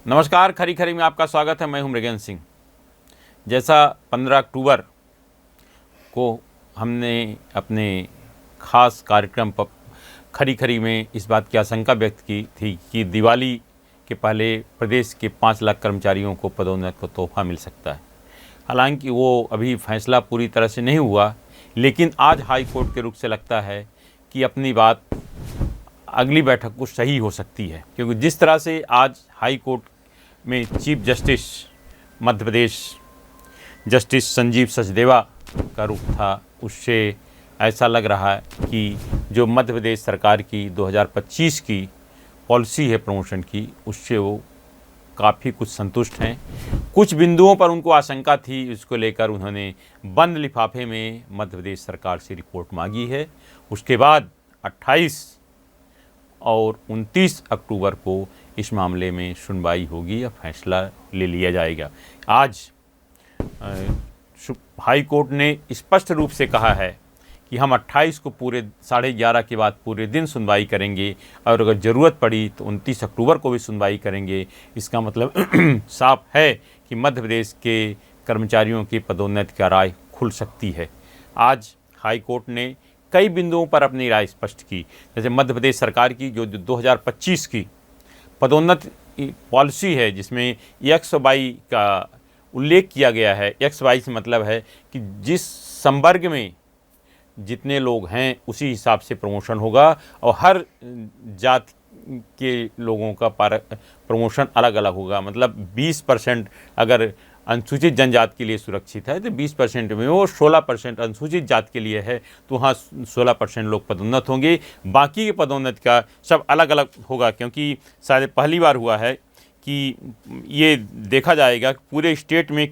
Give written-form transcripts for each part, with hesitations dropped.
नमस्कार, खरी खरी में आपका स्वागत है। मैं हूं मृगेंद्र सिंह। जैसा 15 अक्टूबर को हमने अपने खास कार्यक्रम पर खरी खरी में इस बात की आशंका व्यक्त की थी कि दिवाली के पहले प्रदेश के 5 लाख कर्मचारियों को पदोन्नति का तोहफा मिल सकता है। हालांकि वो अभी फैसला पूरी तरह से नहीं हुआ, लेकिन आज हाई कोर्ट के रुख से लगता है कि अपनी बात अगली बैठक को सही हो सकती है, क्योंकि जिस तरह से आज हाई कोर्ट में chief justice Madhya Pradesh justice Sanjeev Sachdeva का रुख था, उससे ऐसा लग रहा है कि जो मध्य प्रदेश सरकार की 2025 की पॉलिसी है प्रमोशन की, उससे वो काफ़ी कुछ संतुष्ट हैं। कुछ बिंदुओं पर उनको आशंका थी, उसको लेकर उन्होंने बंद लिफाफे में मध्य प्रदेश सरकार से रिपोर्ट मांगी है। उसके बाद 28 और 29 अक्टूबर को इस मामले में सुनवाई होगी या फैसला ले लिया जाएगा। आज हाई कोर्ट ने स्पष्ट रूप से कहा है कि हम 28 को पूरे 11:30 के बाद पूरे दिन सुनवाई करेंगे और अगर ज़रूरत पड़ी तो 29 अक्टूबर को भी सुनवाई करेंगे। इसका मतलब साफ है कि मध्य प्रदेश के कर्मचारियों की पदोन्नति का राय खुल सकती है। आज हाई कोर्ट ने कई बिंदुओं पर अपनी राय स्पष्ट की। जैसे मध्य प्रदेश सरकार की जो 2025 की पदोन्नति पॉलिसी है, जिसमें XY का उल्लेख किया गया है। XY से मतलब है कि जिस संवर्ग में जितने लोग हैं उसी हिसाब से प्रमोशन होगा और हर जात के लोगों का प्रमोशन अलग अलग होगा। मतलब 20% अगर अनुसूचित जनजाति के लिए सुरक्षित है तो 20% में वो 16% अनुसूचित जाति के लिए है तो वहाँ 16% लोग पदोन्नत होंगे। बाकी के पदोन्नति का सब अलग अलग होगा, क्योंकि शायद पहली बार हुआ है कि ये देखा जाएगा कि पूरे स्टेट में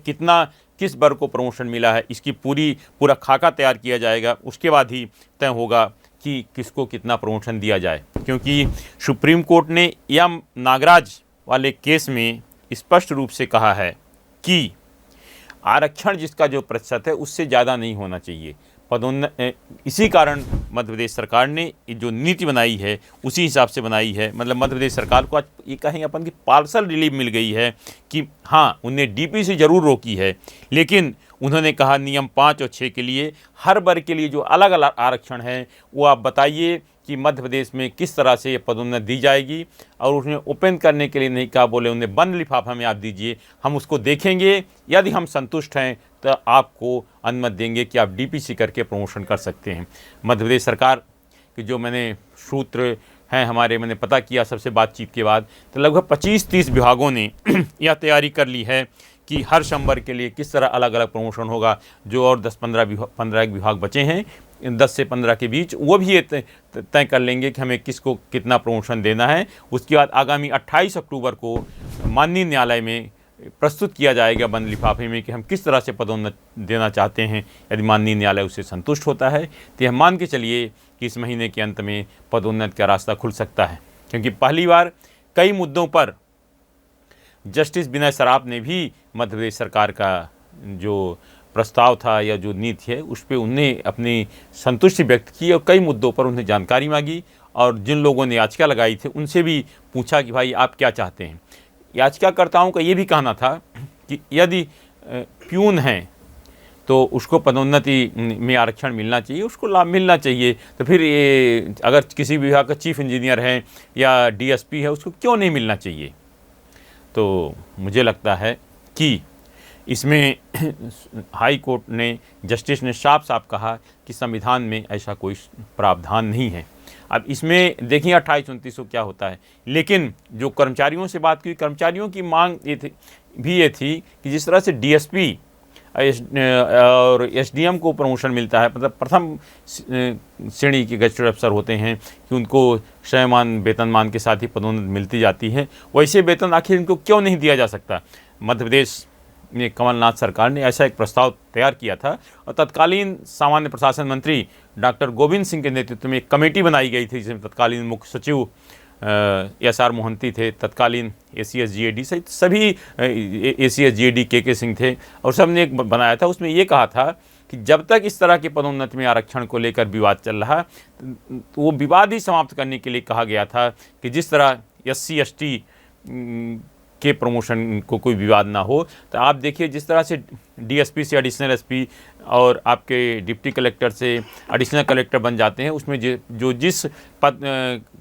किस वर्ग को प्रमोशन मिला है। इसकी पूरा खाका तैयार किया जाएगा, उसके बाद ही तय होगा कि किसको कितना प्रमोशन दिया जाए। क्योंकि सुप्रीम कोर्ट ने एम नागराज वाले केस में स्पष्ट रूप से कहा है कि आरक्षण जिसका जो प्रतिशत है उससे ज़्यादा नहीं होना चाहिए इसी कारण मध्य प्रदेश सरकार ने जो नीति बनाई है उसी हिसाब से बनाई है। मतलब मध्य प्रदेश सरकार को आज ये कहेंगे अपन की पार्सल रिलीफ मिल गई है कि हाँ, उन्हें DP से ज़रूर रोकी है, लेकिन उन्होंने कहा नियम 5 और 6 के लिए हर वर्ग के लिए जो अलग अलग आरक्षण है वो आप बताइए कि मध्य प्रदेश में किस तरह से ये पदोन्नति दी जाएगी। और उसने ओपन करने के लिए नहीं कहा, बोले उन्हें बंद लिफाफा में आप दीजिए, हम उसको देखेंगे, यदि हम संतुष्ट हैं तो आपको अनुमति देंगे कि आप DPC करके प्रमोशन कर सकते हैं। मध्य प्रदेश सरकार के जो मैंने सूत्र हैं हमारे, मैंने पता किया सबसे बातचीत के बाद, तो लगभग 25-30 विभागों ने यह तैयारी कर ली है कि हर संवर्ग के लिए किस तरह अलग अलग प्रमोशन होगा। जो और 10-15 विभाग बचे हैं 10 से 15 के बीच, वो भी ये तय कर लेंगे कि हमें किसको कितना प्रमोशन देना है। उसके बाद आगामी 28 अक्टूबर को माननीय न्यायालय में प्रस्तुत किया जाएगा बंद लिफाफे में कि हम किस तरह से पदोन्नति देना चाहते हैं। यदि माननीय न्यायालय उससे संतुष्ट होता है तो यह मान के चलिए कि इस महीने के अंत में पदोन्नति का रास्ता खुल सकता है। क्योंकि पहली बार कई मुद्दों पर जस्टिस विनय सराफ ने भी मध्य प्रदेश सरकार का जो प्रस्ताव था या जो नीति है उस पर उन्हें अपनी संतुष्टि व्यक्त की और कई मुद्दों पर उन्हें जानकारी मांगी। और जिन लोगों ने याचिका लगाई थी उनसे भी पूछा कि भाई आप क्या चाहते हैं। याचिकाकर्ताओं का ये भी कहना था कि यदि प्यून हैं तो उसको पदोन्नति में आरक्षण मिलना चाहिए, उसको लाभ मिलना चाहिए। तो फिर ये अगर किसी विभाग का चीफ इंजीनियर है या DSP है उसको क्यों नहीं मिलना चाहिए। तो मुझे लगता है कि इसमें हाई कोर्ट ने जस्टिस ने साफ साफ कहा कि संविधान में ऐसा कोई प्रावधान नहीं है। अब इसमें देखिए 28-29 को क्या होता है। लेकिन जो कर्मचारियों से बात की, कर्मचारियों की मांग ये थी कि जिस तरह से DSP और SDM को प्रमोशन मिलता है, मतलब प्रथम श्रेणी के गजेटेड अफसर होते हैं कि उनको स्वयंमान वेतनमान के साथ ही पदोन्नति मिलती जाती है, वैसे वेतन आखिर इनको क्यों नहीं दिया जा सकता। मध्य प्रदेश में कमलनाथ सरकार ने ऐसा एक प्रस्ताव तैयार किया था और तत्कालीन सामान्य प्रशासन मंत्री डॉक्टर गोविंद सिंह के नेतृत्व में एक कमेटी बनाई गई थी, जिसमें तत्कालीन मुख्य सचिव SR मोहंती थे, तत्कालीन ACS GAD सहित सभी ACS GAD KK सिंह थे और सब ने एक बनाया था। उसमें ये कहा था कि जब तक इस तरह के पदोन्नति में आरक्षण को लेकर विवाद चल रहा तो वो विवाद ही समाप्त करने के लिए कहा गया था कि जिस तरह SC ST के प्रमोशन को कोई विवाद ना हो। तो आप देखिए जिस तरह से डीएसपी से एडिशनल एसपी और आपके डिप्टी कलेक्टर से एडिशनल कलेक्टर बन जाते हैं, उसमें जो जिस पद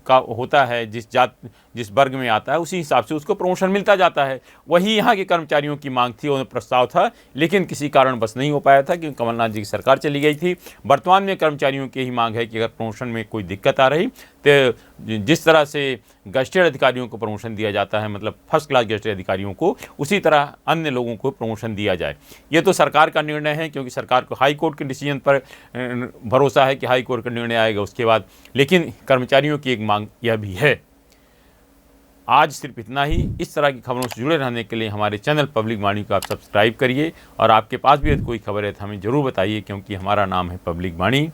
का होता है, जिस वर्ग में आता है, उसी हिसाब से उसको प्रमोशन मिलता जाता है। वही यहाँ के कर्मचारियों की मांग थी और प्रस्ताव था, लेकिन किसी कारण बस नहीं हो पाया था क्योंकि कमलनाथ जी की सरकार चली गई थी। वर्तमान में कर्मचारियों की ही मांग है कि अगर प्रमोशन में कोई दिक्कत आ रही तो जिस तरह से गैजेटेड अधिकारियों को प्रमोशन दिया जाता है, मतलब फर्स्ट क्लास गैजेटेड अधिकारियों को, उसी तरह अन्य लोगों को प्रमोशन दिया जाए। ये तो सरकार का निर्णय है क्योंकि सरकार को हाई कोर्ट के डिसीजन पर भरोसा है कि हाई कोर्ट का निर्णय आएगा उसके बाद, लेकिन कर्मचारियों की एक मांग यह भी है। आज सिर्फ इतना ही। इस तरह की खबरों से जुड़े रहने के लिए हमारे चैनल पब्लिक वाणी को आप सब्सक्राइब करिए और आपके पास भी यदि कोई खबर है तो हमें ज़रूर बताइए, क्योंकि हमारा नाम है पब्लिक वाणी।